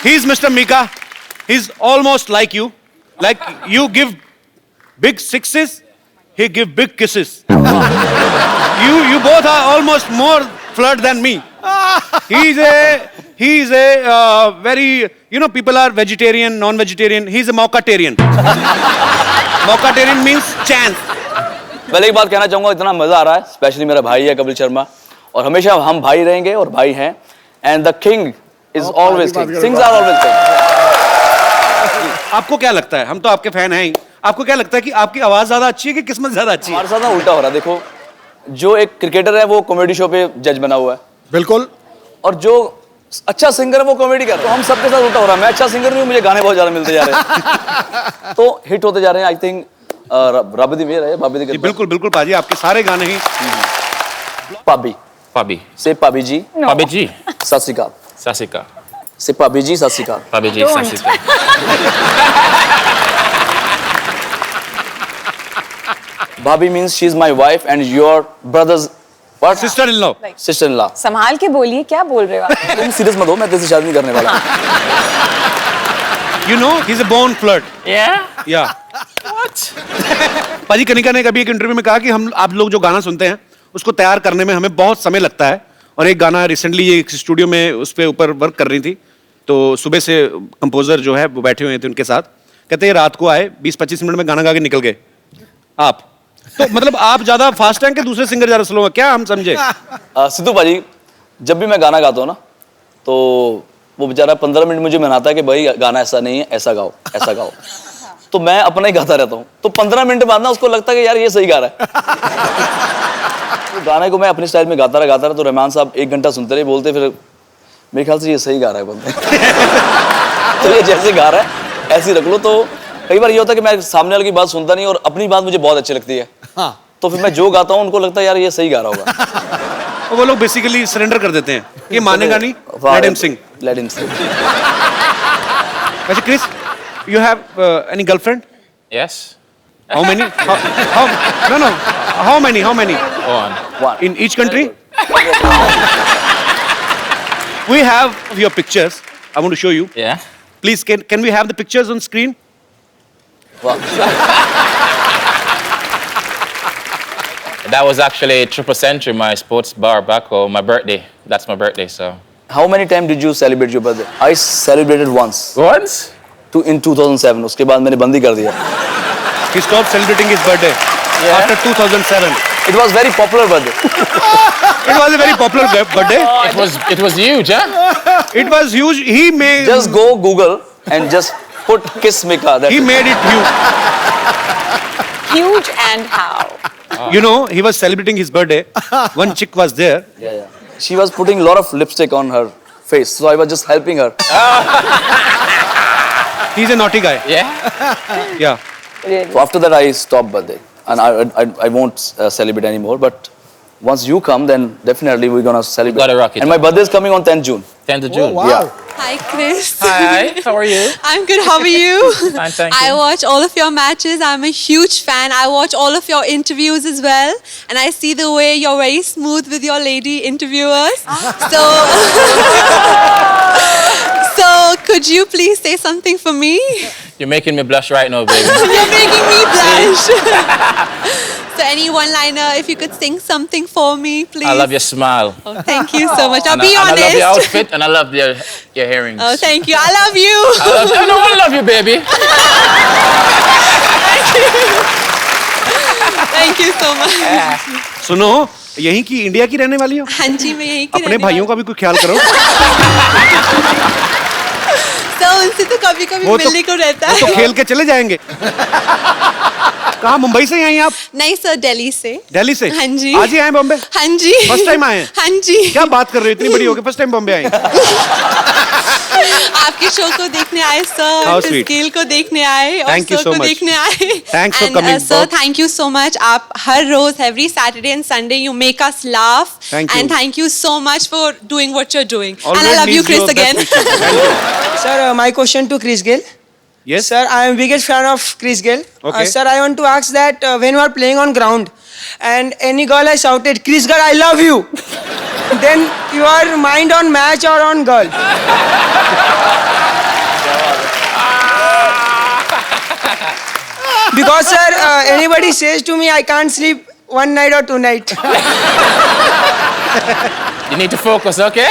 He's Mr. Mika. He's almost like you. Like you give big sixes, he give big kisses. You both are almost more flirt than me. He's a very, you know, people are vegetarian, non-vegetarian. He's a Maukatarian. Maukatarian means chance. पहले एक बात कहना चाहूंगा, इतना मजा आ रहा है, specially मेरा भाई है कपिल शर्मा, और हमेशा हम भाई रहेंगे और भाई हैं, and the king is always king, things are always king. आपको क्या लगता है, हम तो आपके फैन हैं ही, आपको क्या लगता है कि आपकी आवाज ज्यादा अच्छी है कि किस्मत ज्यादा अच्छी है? हमारे साथ ना उल्टा हो रहा है। देखो, जो एक क्रिकेटर है वो कॉमेडी शो पे जज बना हुआ है, बिल्कुल, और जो अच्छा सिंगर है वो कॉमेडी कर, तो हम सबके साथ उल्टा हो रहा है। मैं अच्छा सिंगर नहीं हूँ, मुझे गाने बहुत ज्यादा मिलते जा रहे हैं, तो हिट होते जा रहे हैं। आई थिंक रब दी मेहर है, भाभी दी। बिल्कुल बिल्कुल पाजी, आपके सारे गाने ही। भाभी, भाभी से भाभी जी, भाभी जी सत श्री अकाल, सत श्री अकाल, से भाभी जी सत श्री अकाल, भाभी जी सत श्री अकाल। भाभी means she is my wife and your brother's what? Sister-in-law. Sister-in-law. संभाल के बोलिए, क्या बोल रहे हो आप? तुम सीरियस मत हो, मैं तेरे से शादी नहीं करने वाला। You know, he's a born flirt. Yeah? Yeah. What? पाजी, कनिका ने कभी एक इंटरव्यू में कहा कि हम आप लोग जो गाना सुनते हैं उसको तैयार करने में हमें बहुत समय लगता है, और एक गाना रिसेंटली ये एक स्टूडियो में उस पे ऊपर वर्क कर रही थी, तो सुबह से कंपोजर जो है वो बैठे हुए थे उनके साथ, कहते हैं रात को आए 20-25 मिनट में गाना गा के निकल गए। आप तो मतलब आप ज्यादा फास्ट हैं कि दूसरे सिंगर ज्यादा स्लो हैं, क्या हम समझे? सिद्धू भाजी, जब भी मैं गाना गाता हूँ ना, तो वो बेचारा 15 मिनट मुझे मनाता है कि भाई गाना ऐसा नहीं है, ऐसा गाओ, ऐसा गाओ। तो मैं अपना ही गाता रहता हूँ, तो 15 मिनट बाद ना उसको लगता है कि यार ये सही गा रहा है। तो गाने को मैं अपने स्टाइल में गाता रहा, तो रहमान साहब 1 घंटा सुनते रहे, बोलते फिर मेरे ख्याल से ये सही गा रहा है, बोलते तो ये जैसे गा रहा है ऐसे ही रख लो। तो कई बार ये होता है कि मैं सामने वाले की बात सुनता नहीं और अपनी बात मुझे बहुत अच्छी लगती है, तो फिर मैं जो गाता हूँ उनको लगता है यार ये सही गा रहा होगा। वो लोग बेसिकली सरेंडर कर देते हैं, ये मानेगा नहीं, लेट हिम सिंग, लेट हिम सिंग। वैसे Chris, you have any girlfriend? Yes? How many? No. How many? One. In each country? We have your pictures. I want to show you. Yeah? Please, can we have the pictures on screen? Wow. That was actually Triple Century, my sports bar back home, my birthday. That's my birthday, so. How many times did you celebrate your birthday? I celebrated once. Once? In 2007. उसके बाद मैंने बंदी कर दिया. He stopped celebrating his birthday after 2007. It was very popular birthday. It was a very popular birthday. It was huge, huh? It was huge. He made. Just go Google and just put Kiss Mika. He made it huge. Huge and how? You know, he was celebrating his birthday. One chick was there. Yeah. She was putting a lot of lipstick on her face, so I was just helping her. He's a naughty guy. Yeah? Yeah. Really? So after that, I stopped birthday, and I won't celebrate anymore. But once you come, then definitely we're gonna celebrate. Gotta rock it. And my birthday is coming on 10th June. 10th of June. Oh, wow. Yeah. Hi, Chris. Hi, how are you? I'm good. How are you? Fine, thank I you. watch all of your matches. I'm a huge fan. I watch all of your interviews as well. And I see the way you're very smooth with your lady interviewers. So could you please say something for me? You're making me blush right now, baby. You're making me blush. So any one-liner, if you could sing something for me, please. I love your smile. Oh, thank you so much. I'll And be I honest. love your outfit, and I love your earrings. Oh, thank you. I love you. I love you, baby. Thank you so much. सुनो, यहीं की India की रहने वाली हो? हाँ जी, मैं यहीं की अपने रहने भाइयों का भी कोई ख्याल करो। तो उनसे तो कभी-कभी मिलने को रहता वो है। तो खेल के चले जाएंगे। कहाँ, मुंबई से ही आई आप? नहीं सर, दिल्ली से। दिल्ली से? हाँ जी। आज ही आए बॉम्बे? हाँ जी। फर्स्ट टाइम आए हैं? हाँ जी। क्या बात कर रहे हो, इतनी बड़ी हो गई फर्स्ट टाइम बॉम्बे आई? आपके शो को देखने आए How सर, sweet. स्केल को देखने आए और Thank you शो so को much. देखने आए। Thanks for And, coming. sir, thank you so much. आप हर रोज, every Saturday and Sunday, you make us laugh. Thank you. And thank you so much for doing what you're doing. Always and I love you, needs Chris, your again. best wishes. Thank you. Sir, my question to Chris Gayle. Yes. Sir, I am biggest fan of Chris Gayle. Okay. Sir, I want to ask that when you are playing on ground and any girl has shouted, Chris girl, I love you. Then your mind on match or on girl? Because sir, anybody says to me I can't sleep one night or 2 nights. You need to focus, okay?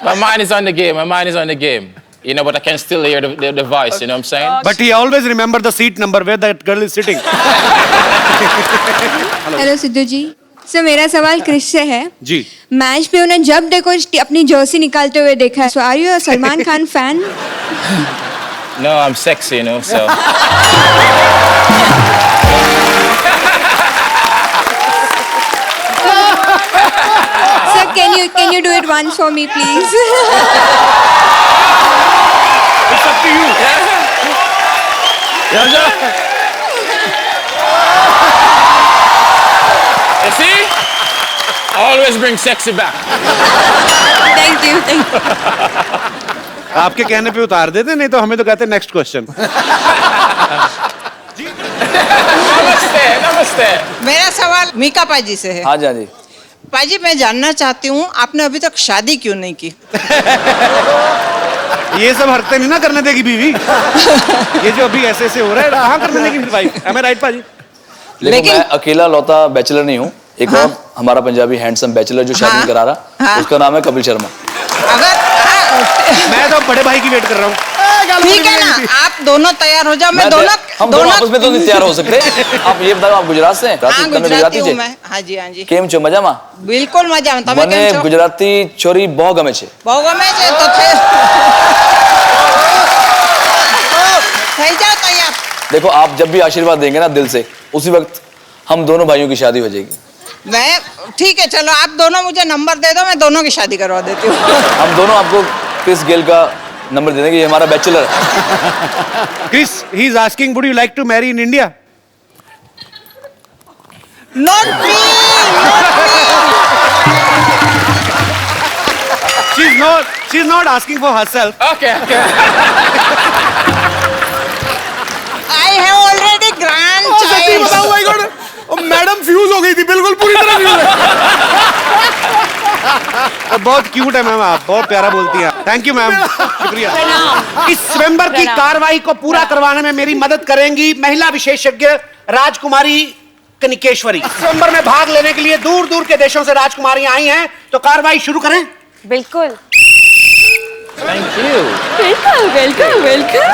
My mind is on the game. My mind is on the game. You know, but I can still hear the voice. You know what I'm saying? But he always remember the seat number where that girl is sitting. Hello Sidhu ji sir मेरा सवाल Chris से है जी match पे उन्हें जब देखो अपनी Jersey निकालते हुए देखा है so are you a Salman Khan fan No, I'm sexy, you know, so. Sir can you do it once for me please It's up to you. You see? Always bring sexy back. Thank you आपके कहने पे उतार देते नहीं तो हमें तो कहते नेक्स्ट क्वेश्चन Namaste, namaste. मेरा सवाल मीका पाजी से है हाँ जी हाँ जी। पाजी मैं जानना चाहती हूँ आपने अभी तक शादी क्यों नहीं की ये सब हरकतें नहीं ना करने देगी बीवी ये जो अभी ऐसे ऐसे हो रहा है कहाँ करने देगी मेरी वाइफ एम आई राइट पाजी लेकिन मैं अकेला लौता बैचलर नहीं हूँ एक और हमारा पंजाबी हैंडसम बैचलर जो शादी नहीं करा रहा उसका नाम है कपिल शर्मा। अगर मैं तो बड़े भाई की वेट कर रहा हूँ ठीक है ना आप दोनों तैयार हो जाओ मैं दोनों हम दोनों आपस में तो नहीं तैयार हो सकते। आप ये बताओ आप गुजरात से हैं? हाँ गुजराती हूँ मैं हाँ जी કેમ છો મજામાં? बिल्कुल मजा તમે મને કેમ છો ગુજરાતી છોરી બહુ ગમે છે। બહુ ગમે છે તો થઈ જાઓ તૈયાર देखो आप जब भी आशीर्वाद देंगे ना दिल से उसी वक्त हम दोनों भाइयों की शादी हो जाएगी। मैं ठीक है चलो आप दोनों मुझे नंबर दे दो मैं दोनों की शादी करवा देती हूँ हम दोनों आपको क्रिस गेल का नंबर दे देंगे ये हमारा बैचलर है। Chris he is asking would you like to marry in India not me she is not asking for herself Okay, okay. I have already grandchild madam fuse हो गई थी बिल्कुल पूरी तरह फ्यूज बहुत क्यूट है ma'am आप बहुत प्यारा बोलती हैं थैंक यू मैम शुक्रिया इस स्वयंवर की कार्रवाई को पूरा करवाने में मेरी मदद करेंगी महिला विशेषज्ञ राजकुमारी कनिकेश्वरी स्वयंवर में भाग लेने के लिए दूर दूर के देशों से राजकुमारियां आई हैं तो कार्रवाई शुरू करें बिल्कुल Thank you. Welcome welcome welcome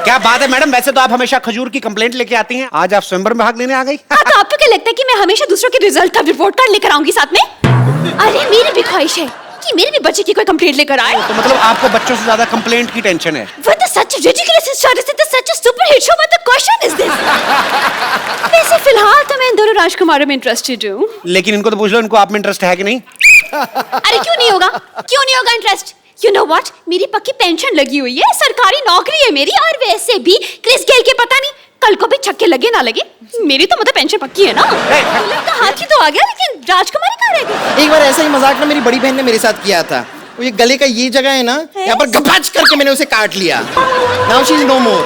क्या बात है मैडम वैसे तो आप हमेशा खजूर की कंप्लेंट लेके आती हैं आज आप स्वयंवर में भाग लेने आ गई हाँ, तो आपको क्या लगता है कि मैं हमेशा दूसरों के रिजल्ट का रिपोर्ट कार्ड लेकर आऊंगी साथ में? अरे मेरी भी ख्वाहिश है कि मेरे भी बच्चे की कोई कंप्लेंट लेकर आए। तो मतलब आपको बच्चों से ज्यादा कंप्लेंट की टेंशन है What the such ridiculous stories is such a super hit show? What the question is this? वैसे फिलहाल तो मैं इन दोनों राजकुमारों में इंटरेस्टेड हूँ। लेकिन इनको तो पूछ लो इनको आप में इंटरेस्ट है कि नहीं अरे क्यों नहीं होगा? क्यों नहीं होगा इंटरेस्ट? You know what? मेरी पक्की पेंशन लगी हुई है सरकारी नौकरी है मेरी और वैसे भी क्रिस गेल के पता नहीं कल को भी छक्के लगे ना लगे मेरी तो मतलब पेंशन पक्की है ना तो हाथी तो आ गया लेकिन राजकुमारी कहाँ रह गई? एक बार ऐसा ही मजाक ना मेरी बड़ी बहन ने मेरे साथ किया था वो ये गले का ये जगह है ना यहाँ पर गपाच करके मैंने उसे काट लिया now she is no more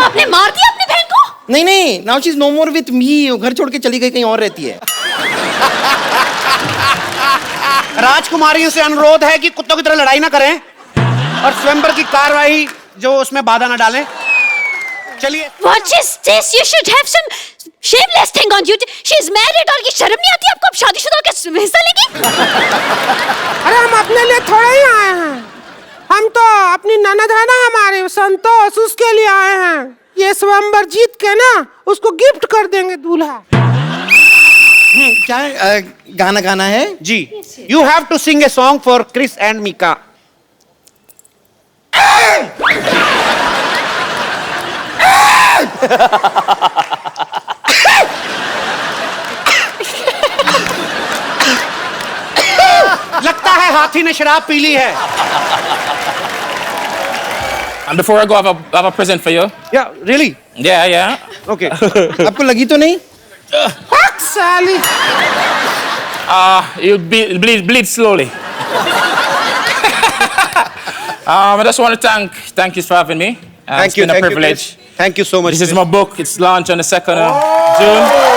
आपने मार दिया अपनी बहन को? नहीं नहीं now she is no more with me घर छोड़ के चली गई कहीं और रहती है राजकुमारियों से अनुरोध है कि कुत्तों की तरह लड़ाई ना करें और स्वयंवर की कार्रवाई जो उसमें बाधा ना डालें चलिए What is this? You should have some shameless thing on you. She is married और ये शर्म नहीं आती आपको अब शादीशुदा के हिस्सा लेगी? अरे हम अपने लिए थोड़े ही आए हैं हम तो अपनी ननद है ना हमारे संतोष उसके लिए आए हैं ये स्वयंवर जीत के ना उसको गिफ्ट कर देंगे दूल्हा क्या गाना गाना है जी you have to sing a song for Chris and Mika लगता है हाथी ने शराब पी ली है And before I go, I have a present for you. या रियली Yeah, yeah. ओके आपको लगी तो नहीं साली You bleed slowly. I just want to thank you for having me. It's been a privilege. Thank you so much This is my book. It's launched on the 2nd of June.